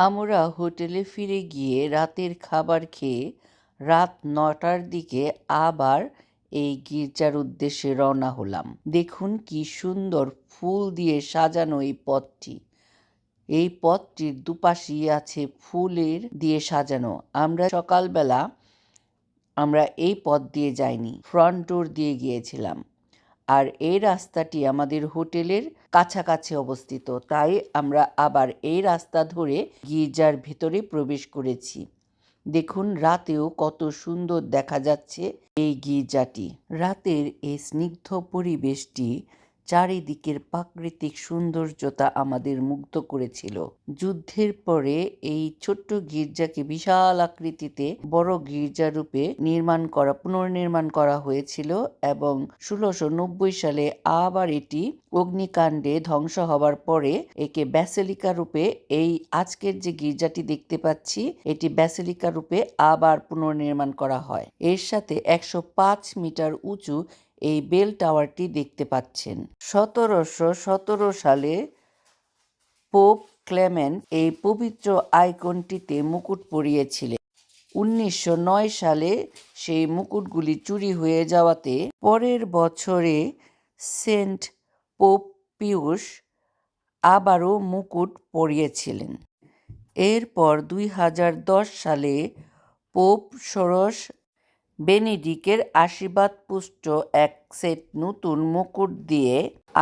আমরা হোটেলে ফিরে গিয়ে রাতের খাবার খেয়ে রাত ৯টার দিকে আবার এই গির্জার উদ্দেশ্যে রওনা হলাম। দেখুন কি সুন্দর ফুল দিয়ে সাজানো এই পথটি। এই পথটির দুপাশেই আছে ফুলের দিয়ে সাজানো। আমরা সকালবেলা এই পথ দিয়ে যাইনি, ফ্রন্ট ডোর দিয়ে গিয়েছিলাম। আর এই রাস্তাটি আমাদের হোটেলের কাছাকাছি অবস্থিত, তাই আমরা আবার এই রাস্তা ধরে গির্জার ভেতরে প্রবেশ করেছি। দেখুন রাতেও কত সুন্দর দেখা যাচ্ছে এই গির্জাটি। রাতের এই স্নিগ্ধ পরিবেশটি, চারিদিকের প্রাকৃতিক সৌন্দর্যতা আমাদের মুগ্ধ করেছিল। যুদ্ধের পরে এই ছোট্ট গির্জাকে বিশাল আকৃতিতে বড় গির্জা রূপে পুনর্নির্মাণ করা হয়েছিল এবং 1690 সালে আবার এটি অগ্নিকাণ্ডে ধ্বংস হবার পরে একে ব্যাসিলিকা রূপে, এই আজকের যে গির্জাটি দেখতে পাচ্ছি এটি ব্যাসিলিকা রূপে আবার পুনর্নির্মাণ করা হয়। এর সাথে 105 মিটার উঁচু এই বেল টাওয়ারটি দেখতে পাচ্ছেন। 1717 সালে পোপ ক্লেমেন্ট এই পবিত্র আইকনটিতে মুকুট পরিয়েছিলেন। 1909 সালে সেই মুকুটগুলি চুরি হয়ে যাওয়াতে পরের বছরে সেন্ট পোপ পিউস আবারও মুকুট পরিয়েছিলেন। এরপর 2010 সালে পোপ ষোড়শ বেনেডিক্টের আশীর্বাদপুষ্ট এক সেট নতুন মুকুট দিয়ে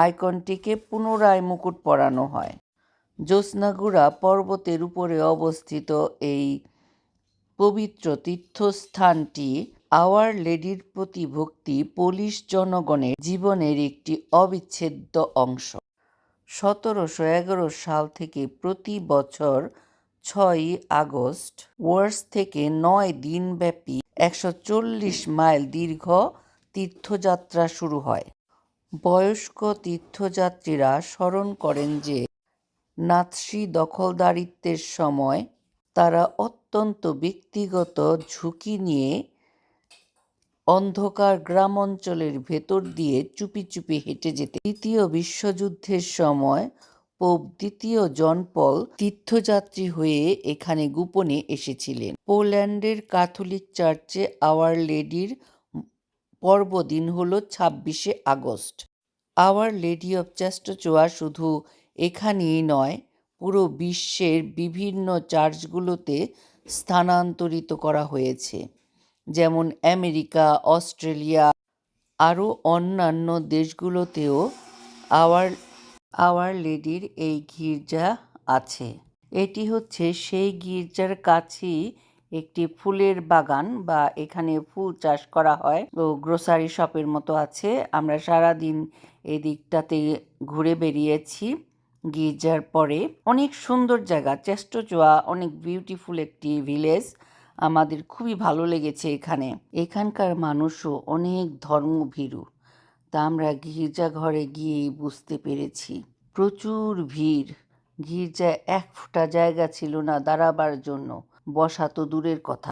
আইকনটিকে পুনরায় মুকুট পরানো হয়। জ্যোৎস্নাগুড়া পর্বতের উপরে অবস্থিত এই পবিত্র তীর্থস্থানটি আওয়ার লেডির প্রতি ভক্তি পোলিশ জনগণের জীবনের একটি অবিচ্ছেদ্য অংশ। 1711 সাল থেকে প্রতি বছর 6ই আগস্ট ওয়ার্স থেকে 9 দিনব্যাপী 140 মাইল দীর্ঘ তীর্থযাত্রা শুরু হয়। বয়স্ক তীর্থযাত্রীরা স্মরণ করেন যে নাৎসি দখলদারিত্বের সময় তারা অত্যন্ত ব্যক্তিগত ঝুঁকি নিয়ে অন্ধকার গ্রাম অঞ্চলের ভেতর দিয়ে চুপি চুপি হেঁটে যেতে। দ্বিতীয় বিশ্বযুদ্ধের সময় পোপ দ্বিতীয় জন পল তীর্থযাত্রী হয়ে এখানে গোপনে এসেছিলেন। পোল্যান্ডের ক্যাথলিক চার্চে আওয়ার লেডির পর্বদিন হল 26শে আগস্ট। আওয়ার লেডি অব চেস্টোচোয়া শুধু এখানেই নয়, পুরো বিশ্বের বিভিন্ন চার্চগুলোতে স্থানান্তরিত করা হয়েছে, যেমন আমেরিকা, অস্ট্রেলিয়া, আরও অন্যান্য দেশগুলোতেও আওয়ার লেডির এই গির্জা আছে। এটি হচ্ছে সেই গির্জার কাছেই একটি ফুলের বাগান বা এখানে ফুল চাষ করা হয় ও গ্রোসারি শপের মতো আছে। আমরা সারাদিন এই দিকটাতে ঘুরে বেরিয়েছি। গির্জার পরে অনেক সুন্দর জায়গা, চেস্টোচোয়া অনেক বিউটিফুল একটি ভিলেজ। আমাদের খুবই ভালো লেগেছে এখানে। এখানকার মানুষও অনেক ধর্মভীরু, তা আমরা গির্জা ঘরে গিয়েই বুঝতে পেরেছি। প্রচুর ভিড়, গির্জায় এক ফোঁটা জায়গা ছিল না দাঁড়াবার জন্য, বসা তো দূরের কথা।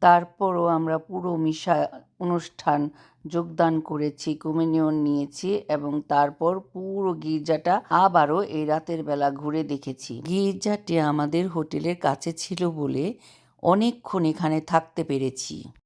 তারপরও আমরা পুরো মিশা অনুষ্ঠান যোগদান করেছি, কমিউনিয়ন নিয়েছি এবং তারপর পুরো গির্জাটা আবারও এই রাতের বেলা ঘুরে দেখেছি। গির্জাটি আমাদের হোটেলের কাছে ছিল বলে অনেকক্ষণ এখানে থাকতে পেরেছি।